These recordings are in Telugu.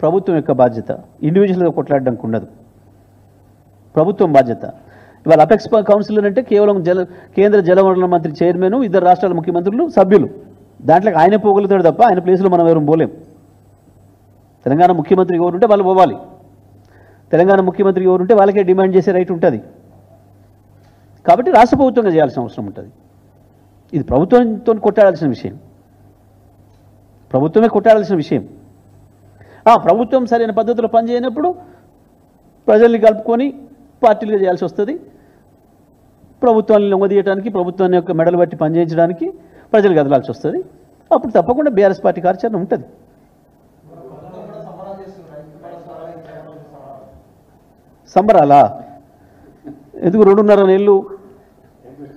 ప్రభుత్వం యొక్క బాధ్యత, ఇండివిజువల్గా కొట్లాడడానికి ఉండదు, ప్రభుత్వం బాధ్యత. ఇవాళ అపెక్స్ కౌన్సిల్ అంటే కేవలం కేంద్ర జలవనరుల మంత్రి చైర్మన్, ఇద్దరు రాష్ట్రాల ముఖ్యమంత్రులు సభ్యులు. దాంట్లో ఆయన పోగలుగుతాడు తప్ప ఆయన ప్లేస్లో మనం ఎవరు పోలేం. తెలంగాణ ముఖ్యమంత్రి ఎవరుంటే వాళ్ళు పోవాలి, తెలంగాణ ముఖ్యమంత్రి ఎవరుంటే వాళ్ళకే డిమాండ్ చేసే రైట్ ఉంటుంది. కాబట్టి రాష్ట్ర ప్రభుత్వంగా చేయాల్సిన అవసరం ఉంటుంది. ఇది ప్రభుత్వంతో కొట్టాడాల్సిన విషయం, ప్రభుత్వమే కొట్టాడాల్సిన విషయం. ప్రభుత్వం సరైన పద్ధతిలో పనిచేయనప్పుడు ప్రజల్ని కలుపుకొని పార్టీలుగా చేయాల్సి వస్తుంది. ప్రభుత్వాన్ని లొంగదీయడానికి, ప్రభుత్వాన్ని యొక్క మెడలు బట్టి పనిచేయించడానికి ప్రజలు కదలాల్సి వస్తుంది. అప్పుడు తప్పకుండా బీఆర్ఎస్ పార్టీ కార్యాచరణ ఉంటుంది. సంబరాలా? ఎందుకు 2.5 నెలలు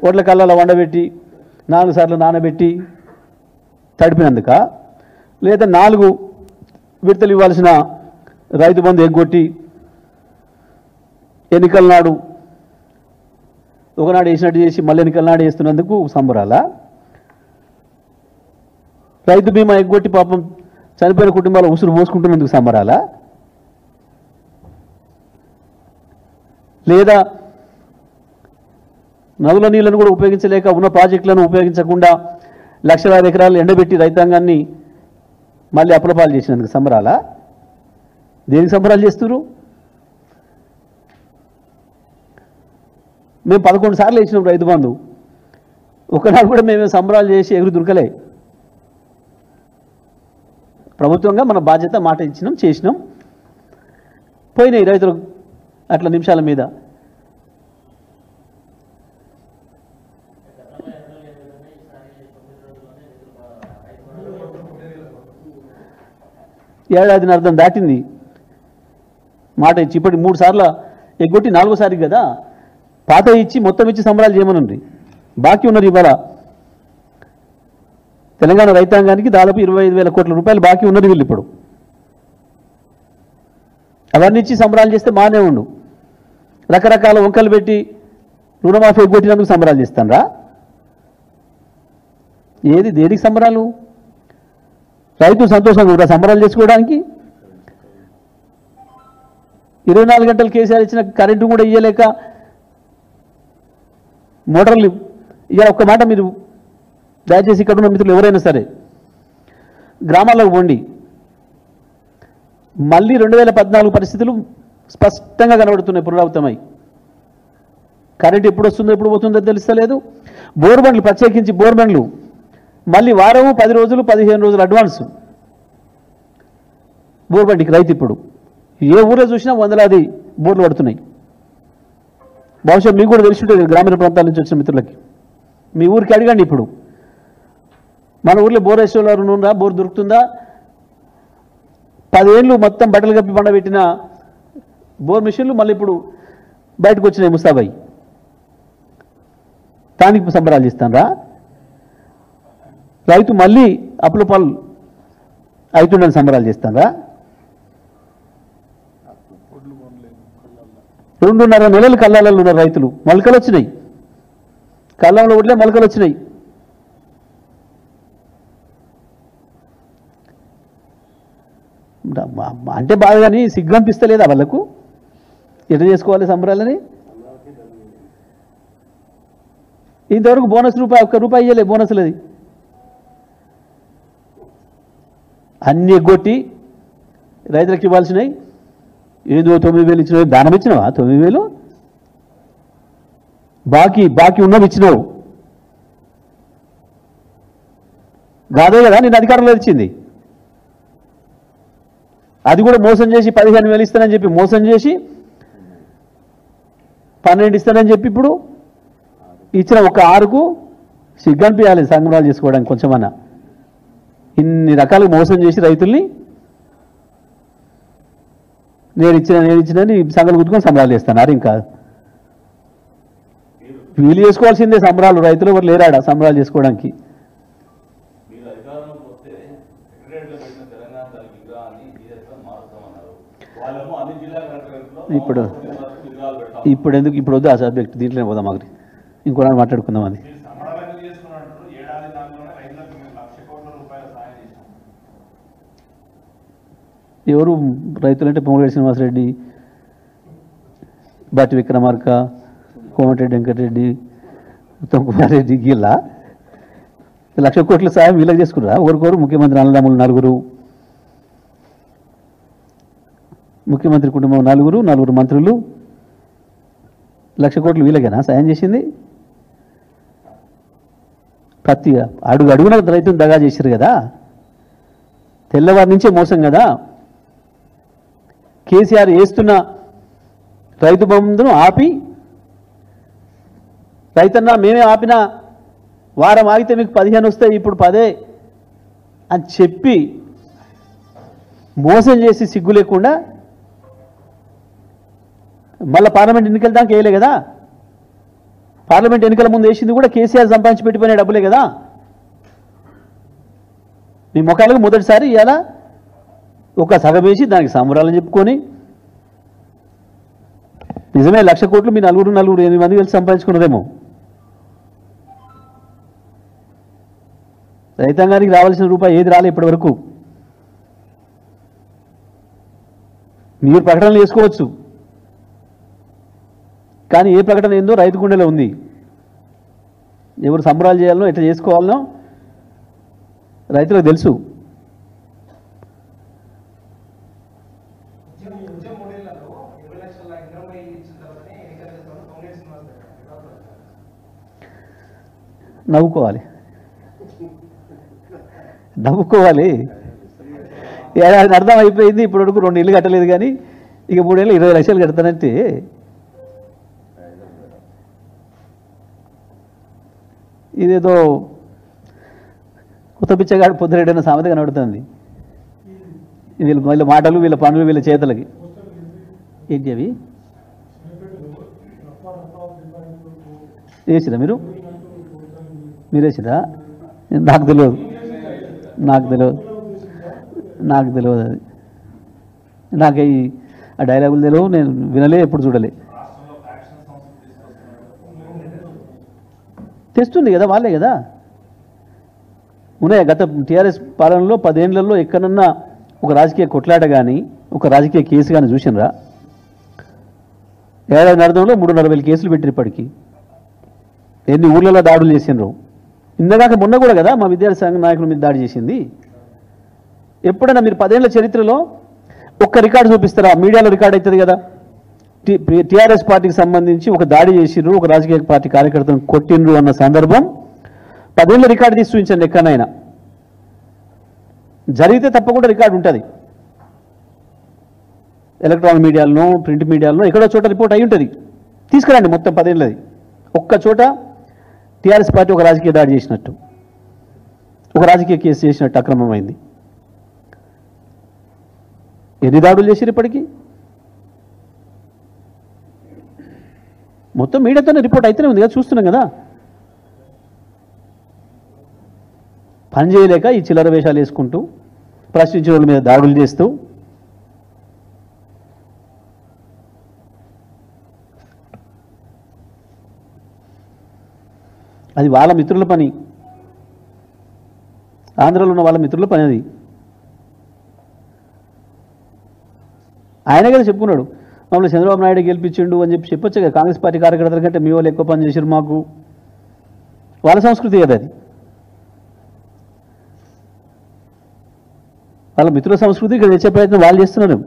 ఓట్ల కళ్ళలో వండబెట్టి 4 సార్లు నానబెట్టి తడిపినందుక, లేదా 4 విడతలు ఇవ్వాల్సిన రైతు బంధు ఎగ్గొట్టి ఎన్నికల నాడు ఒకనాడు వేసినట్టు చేసి మళ్ళీ ఎన్నికల నాడు వేస్తున్నందుకు సంబరాలా? రైతు బీమా ఎగ్గొట్టి పాపం చనిపోయిన కుటుంబాలు ఉసురు పోసుకుంటున్నందుకు సంబరాలా? లేదా నదుల నీళ్లను కూడా ఉపయోగించలేక ఉన్న ప్రాజెక్టులను ఉపయోగించకుండా లక్షలాది ఎకరాలు ఎండబెట్టి రైతాంగాన్ని మళ్ళీ అప్పులపాలు చేసినందుకు సంబరాలా? దేనికి సంబరాలు చేస్తున్నారు? మేము 11 సార్లు వేసినాం రైతు బంధు, ఒకనాడు కూడా మేము సంబరాలు చేసి ఎగురు దొరకలే. ప్రభుత్వంగా మన బాధ్యత, మాట ఇచ్చినాం, చేసినాం, పోయినాయి రైతులు అట్లా నిమిషాల మీద. ఏడాదిని అర్థం దాటింది మాట ఇచ్చి, ఇప్పటి 3 సార్లు ఎగ్గొట్టి 4వసారి కదా. పాత ఇచ్చి మొత్తం ఇచ్చి సంబరాలు చేయమనండి. బాకీ ఉన్నారు ఇవాళ తెలంగాణ రైతాంగానికి దాదాపు 25,000 కోట్ల రూపాయలు బాకీ ఉన్నారు వీళ్ళు. ఇప్పుడు అవన్నీ ఇచ్చి సంబరాలు చేస్తే మానే ఉండు. రకరకాల వంకలు పెట్టి రుణమాఫీ ఎగ్గొట్టినందుకు సంబరాలు చేస్తానరా? ఏది దేనికి సంబరాలు? రైతు సంతోషంగా కూడా సంబరాలు చేసుకోవడానికి 24 గంటలు కేసీఆర్ ఇచ్చిన కరెంటు కూడా ఇయ్యలేక మోటార్లు. ఇక ఒక్క మాట మీరు దయచేసి ఇక్కడ ఉన్న మిత్రులు ఎవరైనా సరే గ్రామాలకు పోండి, మళ్ళీ 2014 పరిస్థితులు స్పష్టంగా కనబడుతున్నాయి, పునరావృతమై. కరెంట్ ఎప్పుడు వస్తుందో ఎప్పుడు పోతుందో తెలుస్తలేదు. బోర్బండ్లు, ప్రత్యేకించి బోర్బండ్లు మళ్ళీ వారము 10 రోజులు 15 రోజులు అడ్వాన్స్ బోర్బండికి రైతు. ఇప్పుడు ఏ ఊళ్ళో చూసినా 100లాది బోర్లు పడుతున్నాయి. బహుశా మీకు కూడా తెలిసి ఉంటుంది, గ్రామీణ ప్రాంతాల నుంచి వచ్చిన మిత్రులకి. మీ ఊరికి అడగండి, ఇప్పుడు మన ఊర్లో బోర్ వేసేవారు ఉన్నారా, బోర్ దొరుకుతుందా? 10 ఏళ్ళు మొత్తం బట్టలు కప్పి పండబెట్టిన బోర్ మిషన్లు మళ్ళీ ఇప్పుడు బయటకు వచ్చినాయి ముస్తాబాయి. దానికి సంబరాలు చేస్తానరా? రైతు మళ్ళీ అప్పుల పాలు అవుతుండని సంబరాలు చేస్తానరా? 2.5 నెలలు కళ్ళాలలో ఉన్న రైతులు మొలకలు వచ్చినాయి, కళ్ళంలో ఒడ్లే మొలకలు వచ్చినాయి. అంటే బాగా కానీ సిగ్గు అనిపిస్తలేదా వాళ్ళకు? ఎట్లా చేసుకోవాలి సంబరాలని? ఇంతవరకు బోనస్ రూపాయి, 1 రూపాయి ఇయ్యలే బోనస్లది. అన్నీ ఎగ్గొట్టి రైతులకు ఇవ్వాల్సినవి ఏదో 9,000 ఇచ్చినవి. దానం ఇచ్చినావా? 9,000 బాకీ ఉన్నవి ఇచ్చినావు కాదే కదా నేను అధికారంలో ఇచ్చింది. అది కూడా మోసం చేసి 15,000 ఇస్తానని చెప్పి మోసం చేసి 12 ఇస్తానని చెప్పి ఇప్పుడు ఇచ్చిన ఒక 6కు సిగ్గనిపించాలి సంబరాలు చేసుకోవడానికి కొంచెమన్నా. ఇన్ని రకాలుగా మోసం చేసి రైతుల్ని నేను ఇచ్చిన సంఘాలు గుర్తుకొని సంబరాలు చేస్తున్నారు. ఇంకా వీలు చేసుకోవాల్సిందే సంబరాలు. రైతులు ఎవరు లేరాడా సంబరాలు చేసుకోవడానికి? ఇప్పుడు ఎందుకు ఇప్పుడు వద్దు ఆ సబ్జెక్ట్, దీంట్లోనే పోదాం. మాకు ఇంకో మాట్లాడుకుందాం. అది ఎవరు రైతులంటే పొంగులేటి శ్రీనివాసరెడ్డి, బట్టి విక్రమార్క, కోమటిరెడ్డి వెంకటరెడ్డి, ఉత్తమ్ కుమార్ రెడ్డి, గీళ్ళ 1,00,000 కోట్ల సాయం వీళ్ళకి చేసుకున్నారా? ఒకరికొరు ముఖ్యమంత్రి అన్నదమ్ములు 4, ముఖ్యమంత్రి కుటుంబం 4 మంత్రులు, 1,00,000 కోట్లు వీళ్ళకేనా సాయం చేసింది? ప్రతి అడుగున రైతును దగా చేశారు కదా, తెల్లవారి నుంచే మోసం కదా. కేసీఆర్ వేస్తున్న రైతు బంధును ఆపి, రైతన్నా మేమే ఆపినా వారం ఆగితే మీకు 15 వస్తాయి, ఇప్పుడు 10 అని చెప్పి మోసం చేసి సిగ్గు లేకుండా మళ్ళీ పార్లమెంట్ ఎన్నికల దాకా వేయలే కదా. పార్లమెంట్ ఎన్నికల ముందు వేసింది కూడా కేసీఆర్ సంపాదించి పెట్టిపోయిన డబ్బులే కదా. మీ ముఖాలకు మొదటిసారి ఇవాళ ఒక సగం వేసి దానికి సంబరాలను చెప్పుకొని, నిజమే 1,00,000 కోట్లు మీ 8 మంది కలిసి సంపాదించుకున్నారేమో. రైతాంగానికి రావాల్సిన రూపాయి ఏది రాలే ఇప్పటి వరకు. మీరు ప్రకటనలు చేసుకోవచ్చు, కానీ ఏ ప్రకటన ఏందో రైతు గుండెలో ఉంది. ఎవరు సంబరాలు చేయాలనో ఎట్లా చేసుకోవాలనో రైతులకు తెలుసు. నవ్వుకోవాలి. ఏడాది అర్థం అయిపోయింది. ఇప్పుడు వరకు 2 ఇళ్ళు కట్టలేదు, కానీ ఇక 3 ఏళ్ళు 20 లక్షలు కడతానంటే ఇదేదో కొత్త పిచ్చగాడు పొద్దురెడ్డి సామెత కనబడుతుంది. వీళ్ళ మాటలు, వీళ్ళ పనులు, వీళ్ళ చేతలకి. ఏంటి అవి వేసిరా? మీరు వేసిరా? నాకు తెలియదు అది. నాకు ఆ డైలాగులు తెలియవు, నేను వినలే, ఎప్పుడు చూడలే. తెస్తుంది కదా వాళ్ళే కదా. ఉన్నాయా గత టీఆర్ఎస్ పాలనలో 10 ఏళ్లలో ఎక్కడన్నా ఒక రాజకీయ కొట్లాట కానీ, ఒక రాజకీయ కేసు కానీ చూసినరా? ఏడాది నడదంలో 3,40,000 కేసులు పెట్టిరు. ఇప్పటికీ ఎన్ని ఊర్లలో దాడులు చేసినారు. ఇందాక మొన్న కూడా కదా మా విద్యార్థి సంఘ నాయకుల మీద దాడి చేసింది. ఎప్పుడైనా మీరు 10 ఏళ్ల చరిత్రలో ఒక్క రికార్డు చూపిస్తారా? మీడియాలో రికార్డ్ అవుతుంది కదా, టీఆర్ఎస్ పార్టీకి సంబంధించి ఒక దాడి చేసిర్రు, ఒక రాజకీయ పార్టీ కార్యకర్తను కొట్టిండ్రు అన్న సందర్భం 10 ఏళ్ళ రికార్డు తీసి చూపించండి. ఎక్కడైనా జరిగితే తప్పకుండా రికార్డు ఉంటుంది. ఎలక్ట్రానిక్ మీడియాలను, ప్రింట్ మీడియాలను ఎక్కడో చోట రిపోర్ట్ అయి ఉంటుంది. తీసుకురండి మొత్తం 10 ఏళ్ళది. ఒక్క చోట టీఆర్ఎస్ పార్టీ ఒక రాజకీయ దాడి చేసినట్టు, ఒక రాజకీయ కేసు చేసినట్టు అక్రమమైంది. ఎన్ని దాడులు చేసిరు ఇప్పటికీ? మొత్తం మీడియాతోనే రిపోర్ట్ అయితేనే ఉంది కదా, చూస్తున్నాం కదా. పని చేయలేక ఈ చిల్లర వేషాలు వేసుకుంటూ, ప్రశ్నించిన వాళ్ళ మీద దాడులు చేస్తూ, అది వాళ్ళ మిత్రుల పని, ఆంధ్రలో ఉన్న వాళ్ళ మిత్రుల పని అది. ఆయన కదా చెప్పుకున్నాడు, మమ్మల్ని చంద్రబాబు నాయుడు గెలిపించిండు అని చెప్పొచ్చు కదా. కాంగ్రెస్ పార్టీ కార్యకర్తల కంటే మీ వాళ్ళు ఎక్కువ పని చేశారు మాకు. వాళ్ళ సంస్కృతి కదా అది, వాళ్ళ మిత్రుల సంస్కృతి ఇక్కడ తెచ్చే ప్రయత్నం వాళ్ళు చేస్తున్నారు.